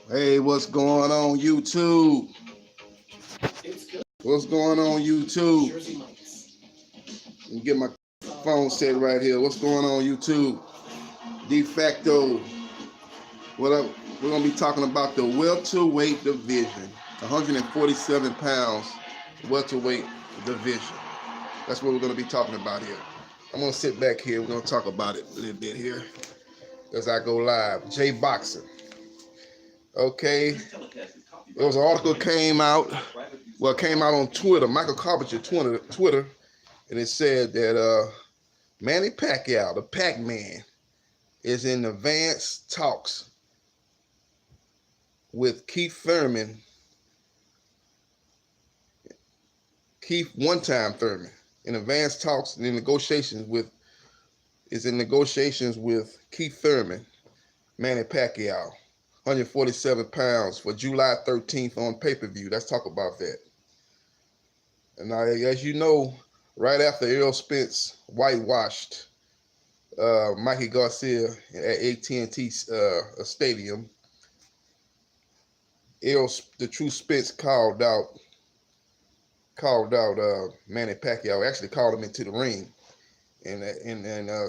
Hey, what's going on YouTube? What's going on YouTube? Let me get my phone set right here. What's going on YouTube? De facto. What up? We're gonna be talking about the welterweight division, 147 pounds welterweight division. That's what we're gonna be talking about here. I'm gonna sit back here. We're gonna talk about it a little bit here as I go live. J Boxing. Okay. There was an article came out. Well, it came out on Twitter. Michael Carpenter Twitter, and it said that Manny Pacquiao, the Pac-Man, is in advanced talks with Keith one-time Thurman, in advanced talks and in negotiations with Keith Thurman, Manny Pacquiao, 147 pounds for July 13th on pay-per-view. Let's talk about that. And now, as you know, right after Errol Spence whitewashed Mikey Garcia at AT&T Stadium, Errol, the true Spence, called out Manny Pacquiao. Actually called him into the ring, and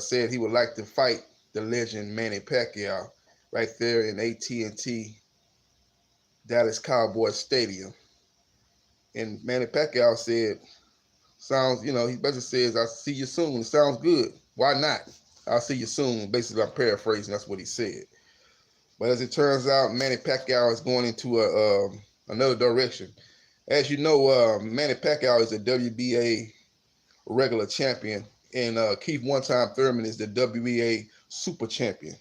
said he would like to fight the legend Manny Pacquiao right there in AT&T Dallas Cowboys Stadium. And Manny Pacquiao said, he basically says, "I'll see you soon. It sounds good. Why not? I'll see you soon." Basically, I'm paraphrasing. That's what he said. But as it turns out, Manny Pacquiao is going into another direction. As you know, Manny Pacquiao is a WBA regular champion, and Keith one-time Thurman is the WBA super champion.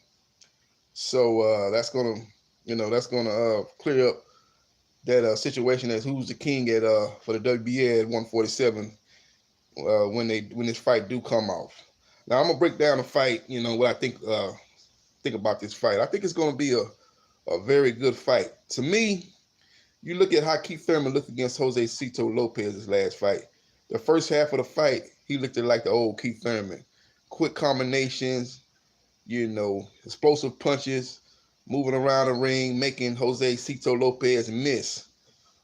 So that's gonna clear up that situation as who's the king at for the WBA at 147 when this fight do come off. Now I'm gonna break down the fight. What I think about this fight. I think it's gonna be a very good fight. To me, you look at how Keith Thurman looked against Jose Cito Lopez's last fight. The first half of the fight, he looked like the old Keith Thurman. Quick combinations, explosive punches, moving around the ring, making Jose Cito Lopez miss.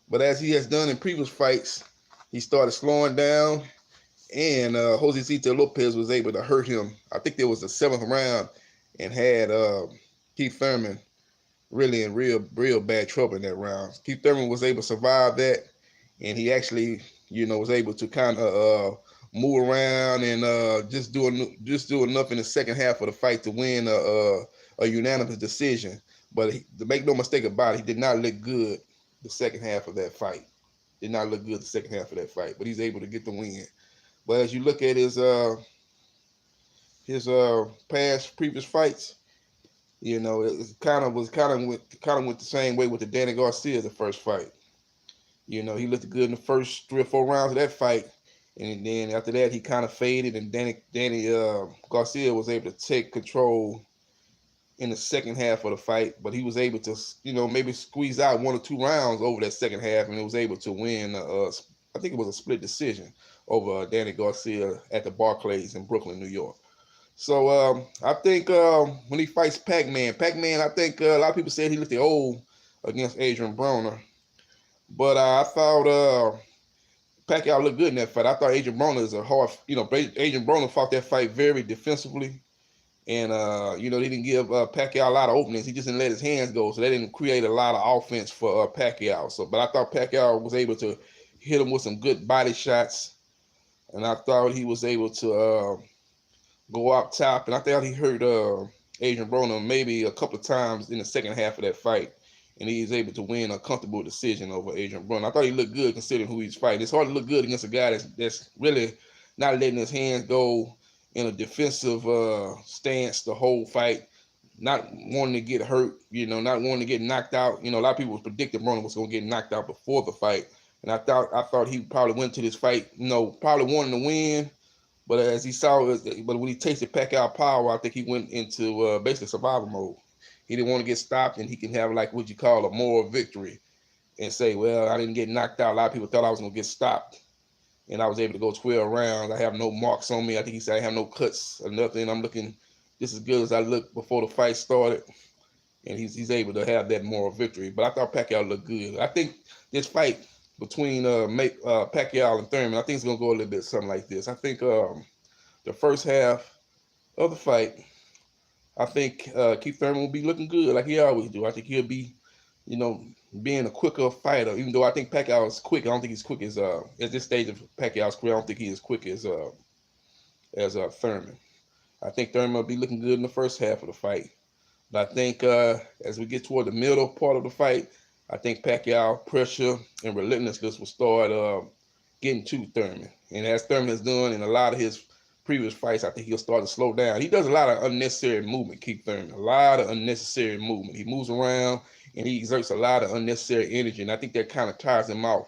But as he has done in previous fights, he started slowing down, and Jose Cito Lopez was able to hurt him. I think there was the 7th round, and had Keith Thurman really in real bad trouble in that round. Keith Thurman was able to survive that, and he actually, was able to kind of move around and just do enough in the second half of the fight to win a unanimous decision. But to make no mistake about it, he did not look good the second half of that fight. But he's able to get the win. But as you look at his previous fights, it kind of went the same way with the Danny Garcia, the first fight. He looked good in the first 3 or 4 rounds of that fight, and then after that he kind of faded, and Danny Garcia was able to take control in the second half of the fight, but he was able to maybe squeeze out 1 or 2 rounds over that second half, and he was able to win. I think it was a split decision over Danny Garcia at the Barclays in Brooklyn, New York. So I think when he fights Pac-Man, I think a lot of people said he looked old against Adrian Broner. But I thought Pacquiao looked good in that fight. I thought Adrian Broner is Adrian Broner fought that fight very defensively. And, he didn't give Pacquiao a lot of openings. He just didn't let his hands go. So that didn't create a lot of offense for Pacquiao. But I thought Pacquiao was able to hit him with some good body shots. And I thought he was able to go up top, and I thought he hurt Adrian Broner maybe a couple of times in the second half of that fight, and he was able to win a comfortable decision over Adrian Broner. I thought he looked good considering who he's fighting. It's hard to look good against a guy that's really not letting his hands go in a defensive stance the whole fight, not wanting to get hurt, not wanting to get knocked out. A lot of people predicted Broner was going to get knocked out before the fight, and I thought he probably went to this fight, probably wanting to win. But as he saw, when he tasted Pacquiao power, I think he went into basically survival mode. He didn't want to get stopped, and he can have like what you call a moral victory and say, well, I didn't get knocked out. A lot of people thought I was going to get stopped, and I was able to go 12 rounds. I have no marks on me. I think he said I have no cuts or nothing. I'm looking just as good as I looked before the fight started. and he's able to have that moral victory. But I thought Pacquiao looked good. I think this fight between Pacquiao and Thurman, I think it's gonna go a little bit something like this. I think the first half of the fight, I think Keith Thurman will be looking good like he always do. I think he'll be, you know, being a quicker fighter. Even though I think Pacquiao is quick, I don't think he's quick as at this stage of Pacquiao's career. I don't think he's as quick as Thurman. I think Thurman will be looking good in the first half of the fight. But I think as we get toward the middle part of the fight, I think Pacquiao pressure and relentlessness will start getting to Thurman. And as Thurman has done in a lot of his previous fights, I think he'll start to slow down. He does a lot of unnecessary movement, Keith Thurman. A lot of unnecessary movement. He moves around and he exerts a lot of unnecessary energy. And I think that kind of tires him off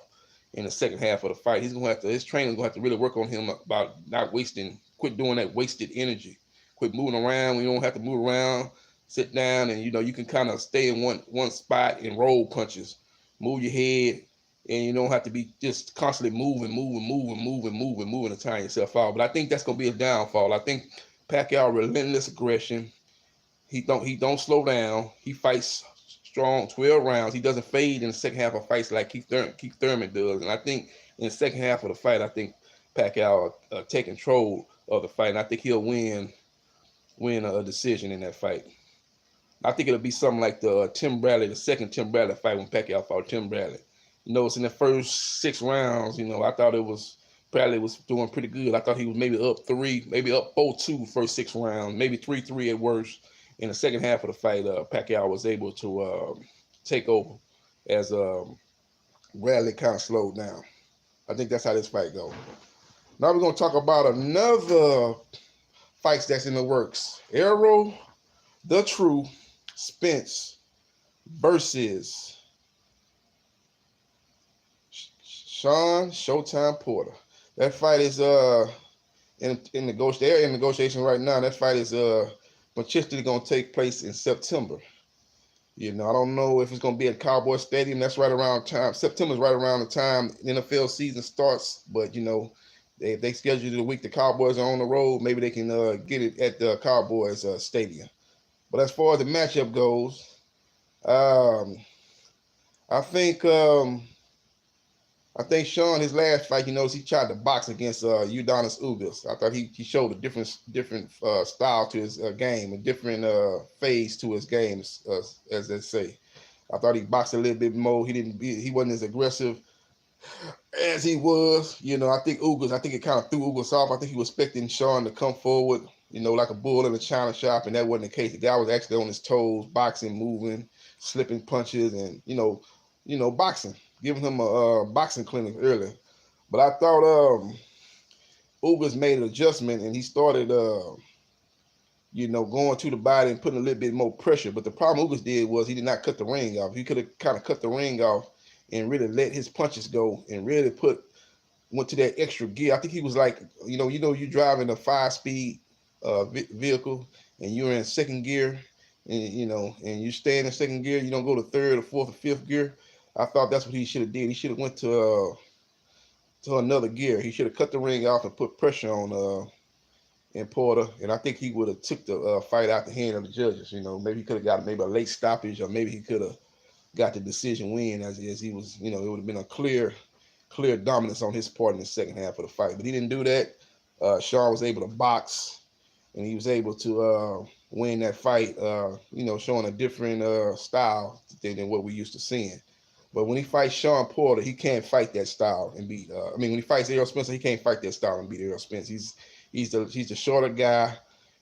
in the second half of the fight. His trainer's gonna have to really work on him about quit doing that wasted energy. Quit moving around when you don't have to move around. Sit down and you can kind of stay in one spot and roll punches. Move your head, and you don't have to be just constantly moving to tire yourself out. But I think that's gonna be a downfall. I think Pacquiao relentless aggression. He don't slow down. He fights strong 12 rounds. He doesn't fade in the second half of fights like Keith Thurman does. And I think in the second half of the fight, I think Pacquiao take control of the fight. And I think he'll win a decision in that fight. I think it'll be something like the second Tim Bradley fight when Pacquiao fought Tim Bradley. It's in the first 6 rounds, I thought Bradley was doing pretty good. I thought he was maybe up 3, maybe up 4-2 first 6 rounds, maybe 3-3 at worst. In the second half of the fight, Pacquiao was able to take over as Bradley kind of slowed down. I think that's how this fight goes. Now we're going to talk about another fights that's in the works. Errol, the True, Spence versus Shawn Showtime Porter. That fight is in negotiation right now. That fight is potentially going to take place in September. I don't know if it's going to be at Cowboy Stadium. That's right around time. September's right around the time the NFL season starts. But if they schedule it the week the Cowboys are on the road, maybe they can get it at the Cowboys stadium. But as far as the matchup goes, I think Shawn, his last fight, he tried to box against Udonis Ugas. I thought he showed a different style to his game, a different phase to his game, as they say. I thought he boxed a little bit more. He wasn't as aggressive as he was. I think it kind of threw Ugas off. I think he was expecting Shawn to come forward, like a bull in a china shop, and that wasn't the case. The guy was actually on his toes, boxing, moving, slipping punches, and boxing, giving him a boxing clinic earlier. But I thought Ugas made an adjustment, and he started going to the body and putting a little bit more pressure. But the problem Ugas did was he did not cut the ring off. He could have kind of cut the ring off and really let his punches go and really went to that extra gear. I think he was like, you're driving a 5-speed vehicle and you're in second gear, and and you stay in the second gear. You don't go to third or fourth or fifth gear. I thought that's what he should have did. He should have went to another gear. He should have cut the ring off and put pressure on in Porter, and I think he would have took the fight out the hand of the judges. Maybe he could have got maybe a late stoppage, or maybe he could have got the decision win as he was. It would have been a clear dominance on his part in the second half of the fight. But he didn't do that. Shawn was able to box, and he was able to win that fight, showing a different style than what we used to seeing. But when he fights Shawn Porter, he can't fight that style and beat. When he fights Errol Spence, he can't fight that style and beat Errol Spence. He's the shorter guy.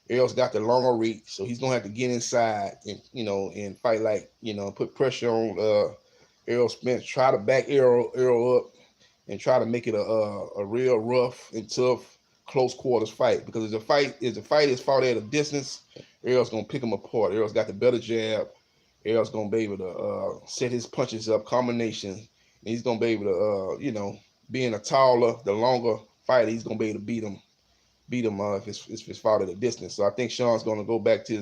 Errol's got the longer reach, so he's gonna have to get inside and and fight put pressure on Errol Spence. Try to back Errol up and try to make it a real rough and tough close quarters fight. Because if the fight is fought at a distance, Errol's gonna pick him apart. Errol's got the better jab. Errol's gonna be able to set his punches up, combination, and he's gonna be able to being a taller, the longer fighter, he's gonna be able to beat him if it's fought at a distance. So I think Shawn's gonna go back to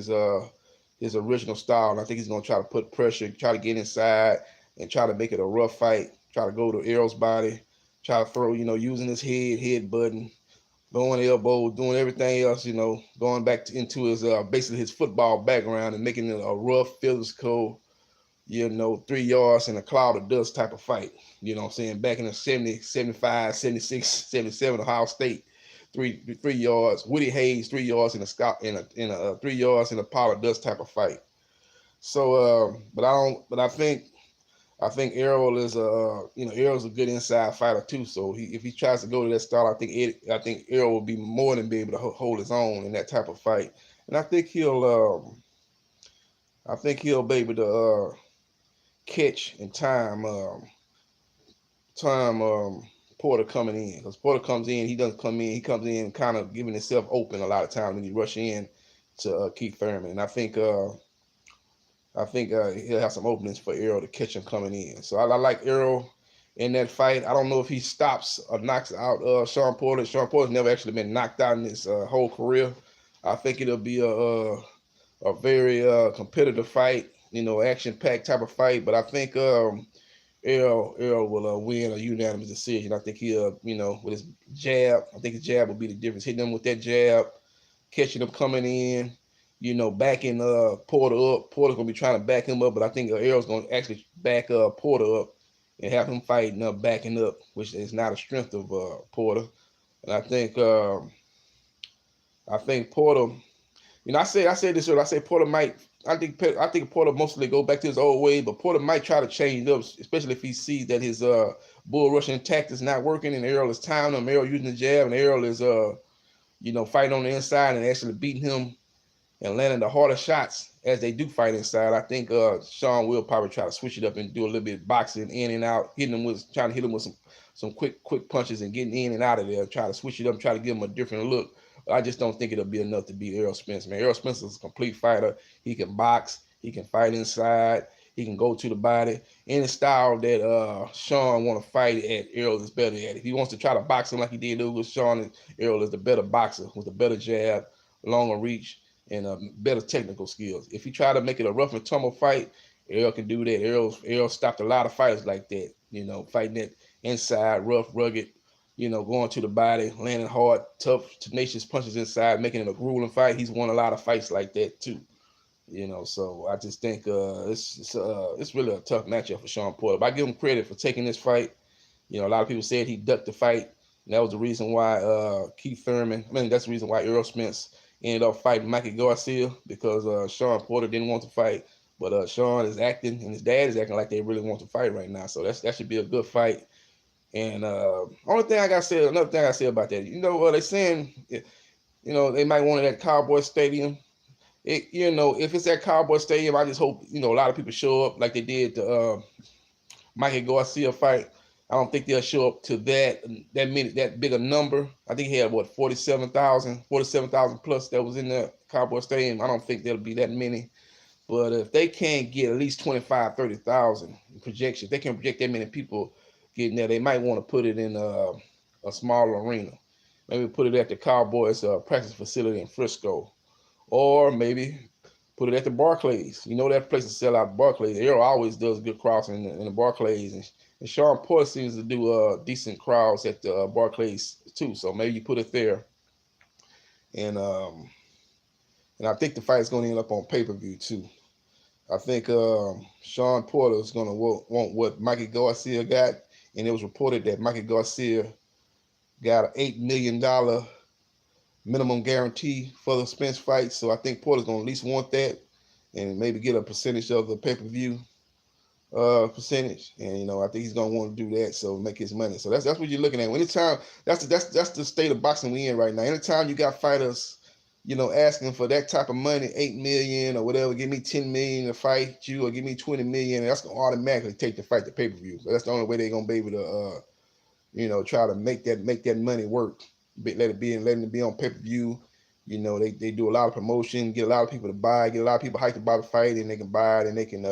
his original style, and I think he's gonna try to put pressure, try to get inside, and try to make it a rough fight. Try to go to Errol's body, try to throw, using his head button, throwing elbows, doing everything else, going back into his basically his football background and making it a rough, physical, 3 yards in a cloud of dust type of fight. You know what I'm saying? Back in the 70, 75, 76, 77, Ohio State, 3 yards. Woody Hayes, 3 yards in a 3 yards in a pile of dust type of fight. So, but I think Errol is Errol's a good inside fighter too. So if he tries to go to that style, I think Errol will be more than be able to hold his own in that type of fight, and I think he'll be able to catch in time Porter coming in, because Porter comes in, he doesn't come in, he comes in kind of giving himself open a lot of times when he rush in to Keith Thurman, and I think he'll have some openings for Errol to catch him coming in. So I like Errol in that fight. I don't know if he stops or knocks out Shawn Porter. Shawn Porter's never actually been knocked out in his whole career. I think it'll be a very competitive fight, action-packed type of fight. But I think Errol will win a unanimous decision. I think he'll, with his jab, I think his jab will be the difference. Hitting him with that jab, catching him coming in, backing Porter up. Porter's gonna be trying to back him up, but I think Errol's gonna actually back Porter up and have him fighting up, backing up, which is not a strength of Porter. And I think Porter. I said this earlier. I say Porter might. I think Porter mostly go back to his old way, but Porter might try to change it up, especially if he sees that his bull rushing tactics not working, and Errol is timing him. Errol using the jab, and Errol is fighting on the inside and actually beating him and landing the harder shots as they do fight inside. I think Shawn will probably try to switch it up and do a little bit of boxing in and out, trying to hit him with some quick punches and getting in and out of there. Try to switch it up, try to give him a different look. I just don't think it'll be enough to beat Errol Spence, man. Errol Spence is a complete fighter. He can box. He can fight inside. He can go to the body. Any style that Shawn want to fight at, Errol is better at. If he wants to try to box him like he did with Shawn, Errol is the better boxer with a better jab, longer reach, and better technical skills. If he try to make it a rough and tumble fight, Errol can do that. Errol stopped a lot of fighters like that, fighting that inside, rough, rugged, going to the body, landing hard, tough, tenacious punches inside, making it a grueling fight. He's won a lot of fights like that too. So I just think it's really a tough matchup for Shawn Porter. But I give him credit for taking this fight. A lot of people said he ducked the fight. And that was the reason why that's the reason why Errol Spence ended up fighting Mikey Garcia, because Shawn Porter didn't want to fight. But Shawn is acting, and his dad is acting like they really want to fight right now. So that should be a good fight. And another thing I gotta say about that, they're saying, they might want it at Cowboy Stadium. If it's at Cowboy Stadium, I just hope, a lot of people show up like they did the Mikey Garcia fight. I don't think they'll show up to that big a number. I think he had 47,000 plus that was in the Cowboy Stadium. I don't think there'll be that many. But if they can't get at least 25, 30,000 projections, they can project that many people getting there. They might want to put it in a smaller arena. Maybe put it at the Cowboys practice facility in Frisco, or maybe put it at the Barclays. That place to sell out Barclays. Errol always does good crowds in the Barclays, and Shawn Porter seems to do decent crowds at the Barclays too. So maybe you put it there, and I think the fight is going to end up on pay-per-view too. I think Shawn Porter is going to want what Mikey Garcia got, and it was reported that Mikey Garcia got an $8 million minimum guarantee for the Spence fight. So I think Porter's going to at least want that, and maybe get a percentage of the pay-per-view percentage. And I think he's going to want to do that, so make his money. So that's what you're looking at. Anytime that's the state of boxing we in right now. Anytime you got fighters, asking for that type of money, $8 million or whatever, give me $10 million to fight you, or give me $20 million, and that's gonna automatically take the fight to pay-per-view. So that's the only way they're gonna be able to try to make that money work. Letting it be on pay-per-view. They do a lot of promotion, get a lot of people to buy, get a lot of people hyped about the fight, and they can buy it, and they can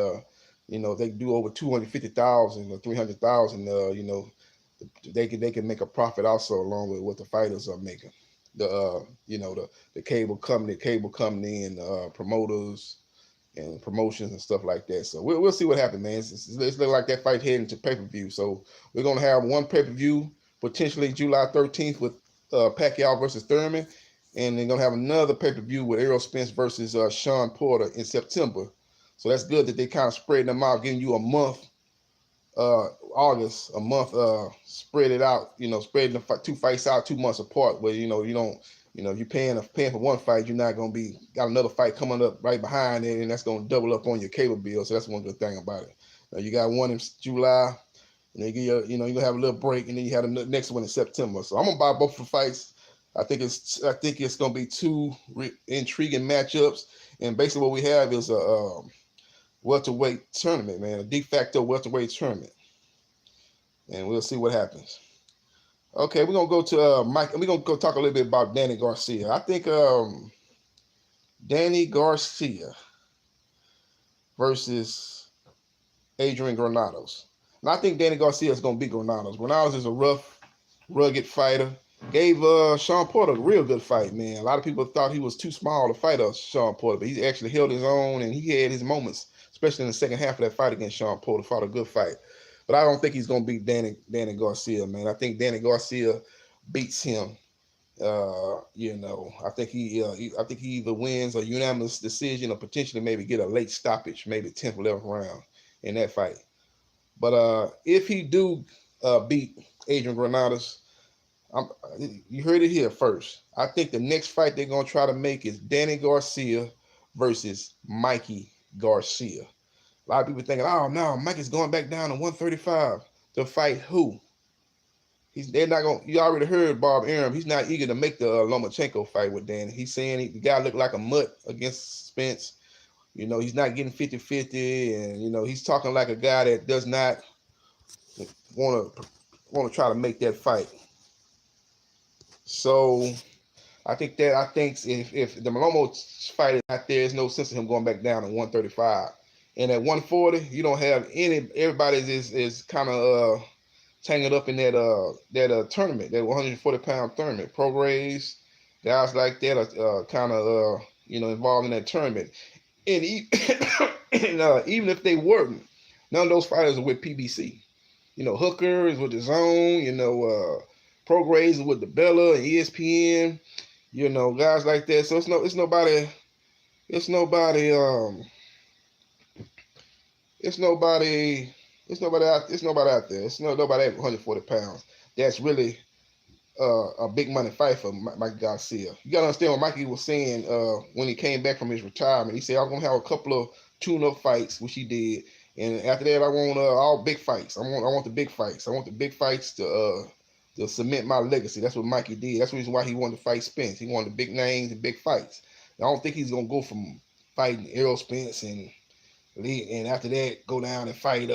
they do over 250,000 or 300,000. They can make a profit also, along with what the fighters are making. The cable company and promoters and promotions and stuff like that. So we'll see what happens, man. It's looking like that fight heading to pay-per-view. So we're gonna have one pay-per-view potentially July 13th with Pacquiao versus Thurman, and they're gonna have another pay-per-view with Errol Spence versus Shawn Porter in September. So that's good that they kind of spread them out, giving you a month, August, a month, spread it out. Spreading the two fights out 2 months apart, where you don't, if you're paying for one fight, you're not gonna be got another fight coming up right behind it, and that's gonna double up on your cable bill. So that's one good thing about it. You got one in July. And then you're gonna have a little break, and then you have the next one in September. So I'm gonna buy both of the fights. I think it's gonna be two intriguing matchups, and basically what we have is a welterweight tournament, man, a de facto welterweight tournament, and we'll see what happens. Okay, we're gonna go to Mike, and we're gonna go talk a little bit about Danny Garcia. I think Danny Garcia versus Adrian Granados. And I think Danny Garcia is going to beat Granados. Granados is a rough, rugged fighter. Gave Shawn Porter a real good fight, man. A lot of people thought he was too small to fight Shawn Porter, but he actually held his own, and he had his moments, especially in the second half of that fight against Shawn Porter. Fought a good fight. But I don't think he's going to beat Danny Garcia, man. I think Danny Garcia beats him. I think he either wins a unanimous decision or potentially maybe get a late stoppage, maybe 10th or 11th round in that fight. But if he do beat Adrian Granados, you heard it here first. I think the next fight they're going to try to make is Danny Garcia versus Mikey Garcia. A lot of people thinking, oh, no, Mikey's going back down to 135 to fight who? They're not going. You already heard Bob Arum. He's not eager to make the Lomachenko fight with Danny. He's saying the guy looked like a mutt against Spence. He's not getting 50-50, and he's talking like a guy that does not want to try to make that fight. So I think if the Malomo fight is not there, there's no sense of him going back down to 135. And at 140, you don't have everybody is kind of tangled up in that tournament, that 140-pound tournament. Prograis, guys like that are kind of involved in that tournament. And even if they weren't, none of those fighters are with PBC. Hooker is with the Zone. Prograis is with the Bella and ESPN. Guys like that. So it's nobody out there. It's nobody at 140 pounds. That's really a big money fight for Mikey Garcia. You got to understand what Mikey was saying when he came back from his retirement. He said, I'm going to have a couple of tune-up fights, which he did. And after that, I want all big fights. I want the big fights. I want the big fights to cement my legacy. That's what Mikey did. That's the reason why he wanted to fight Spence. He wanted the big names and big fights. I don't think he's going to go from fighting Errol Spence and after that go down and fight,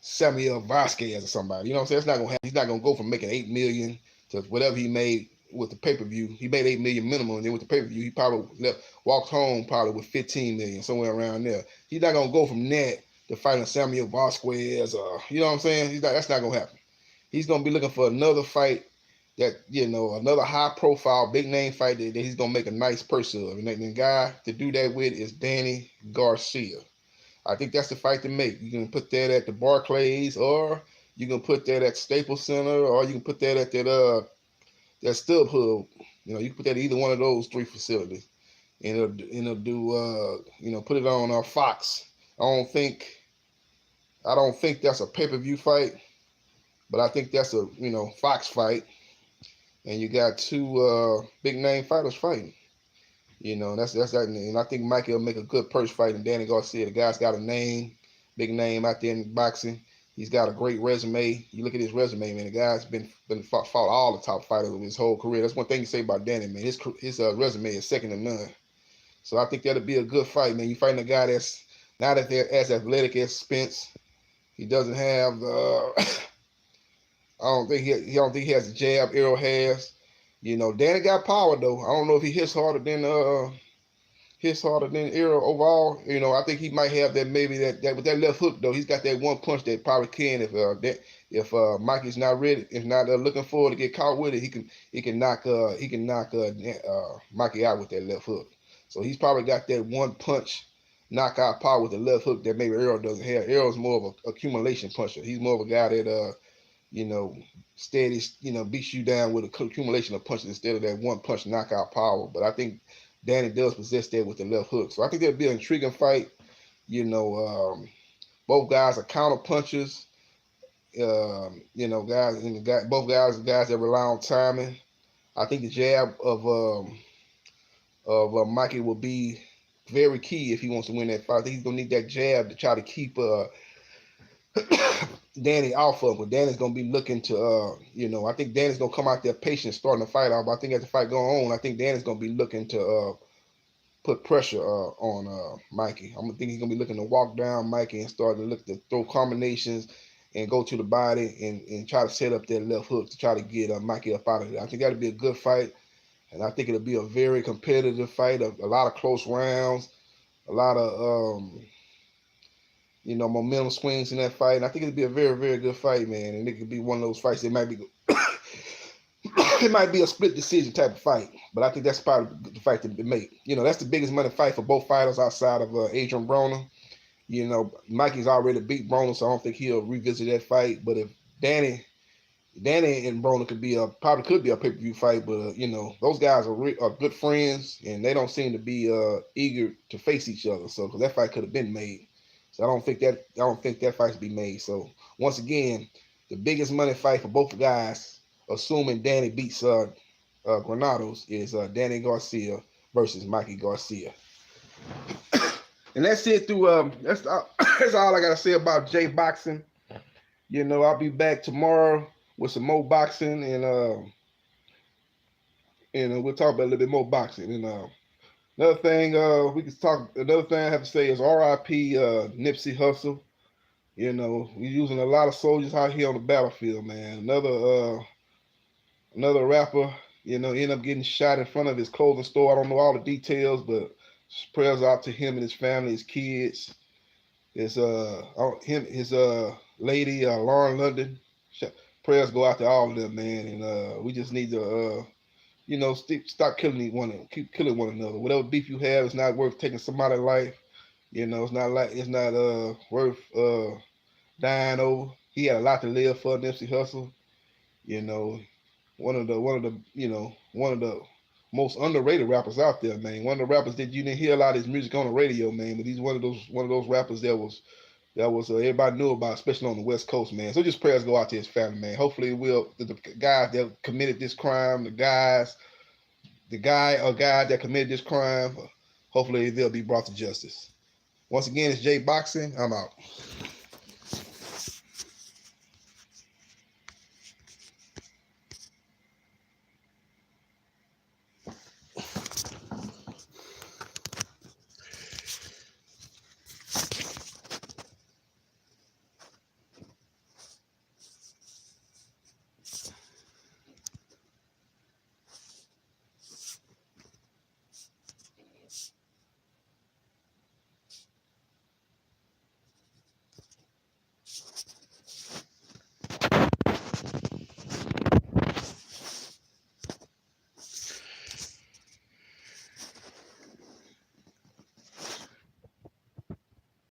Samuel Vasquez or somebody. You know what I'm saying? It's not gonna happen. He's not gonna go from making $8 million to whatever he made with the pay-per-view. He made $8 million minimum, and then with the pay-per-view, he probably walked home probably with $15 million, somewhere around there. He's not gonna go from that to fighting Samuel Vasquez, you know what I'm saying? That's not gonna happen. He's gonna be looking for another fight that, another high-profile, big-name fight that he's gonna make a nice purse of. And the guy to do that with is Danny Garcia. I think that's the fight to make. You can put that at the Barclays, or you can put that at Staples Center, or you can put that at that StubHub. You can put that at either one of those three facilities, and it'll do. Put it on Fox. I don't think that's a pay-per-view fight, but I think that's a Fox fight, and you got two big-name fighters fighting. That's that, and I think Mikey will make a good purse fight. And Danny Garcia, the guy's got a name, big name out there in boxing. He's got a great resume. You look at his resume, man. The guy's been fought all the top fighters of his whole career. That's one thing you say about Danny, man. His resume is second to none. So I think that'll be a good fight, man. You fighting a guy that's not as athletic as Spence. He doesn't have I don't think he has the jab Errol has. Danny got power though. I don't know if he hits harder than Errol overall. I think he might have that maybe that with that left hook though. He's got that one punch that probably can if Mikey's not ready, if not looking forward to get caught with it, he can knock Mikey out with that left hook. So he's probably got that one punch knockout power with the left hook that maybe Errol doesn't have. Errol's more of an accumulation puncher. He's more of a guy that steady, beats you down with a accumulation of punches instead of that one punch knockout power. But I think Danny does possess that with the left hook. So I think that'd be an intriguing fight. Both guys are counter punchers. Both guys are guys that rely on timing. I think the jab of Mikey will be very key if he wants to win that fight. I think he's gonna need that jab to try to keep Danny off of, but Danny's gonna be looking to I think Danny's gonna come out there patient starting the fight off. But I think as the fight going on, I think Danny's gonna be looking to put pressure on Mikey. Think he's gonna be looking to walk down Mikey and start to look to throw combinations and go to the body and try to set up that left hook to try to get Mikey up out of there. I think that'll be a good fight, and I think it'll be a very competitive fight. A lot of close rounds, a lot of momentum swings in that fight. And I think it'll be a very, very good fight, man. And it could be one of those fights that might be it might be a split decision type of fight. But I think that's probably the fight to be made. That's the biggest money fight for both fighters outside of Adrian Broner. Mikey's already beat Broner, so I don't think he'll revisit that fight. But if Danny and Broner could be a pay-per-view fight, but those guys are good friends, and they don't seem to be eager to face each other. So because that fight could have been made. So I don't think that fight's be made. So once again, the biggest money fight for both guys, assuming Danny beats Granados, is Danny Garcia versus Mikey Garcia. And that's it. That's all I gotta say about J Boxing. I'll be back tomorrow with some more boxing, and we'll talk about a little bit more boxing. And another thing I have to say is R.I.P. Nipsey Hussle. We're using a lot of soldiers out here on the battlefield, man. Another rapper, ended up getting shot in front of his clothing store. I don't know all the details, but prayers out to him and his family, his kids, his lady, Lauren London. Prayers go out to all of them, man. And we just need to stop keep killing one another. Whatever beef you have, it's not worth taking somebody's life. It's not worth dying over. He had a lot to live for, Nipsey Hussle. One of the most underrated rappers out there, man. One of the rappers that you didn't hear a lot of his music on the radio, man. But he's one of those rappers that was everybody knew about, especially on the West Coast, man. So just prayers go out to his family, man. Hopefully the guys that committed this crime, the guy that committed this crime, hopefully they'll be brought to justice. Once again, it's J Boxing. I'm out.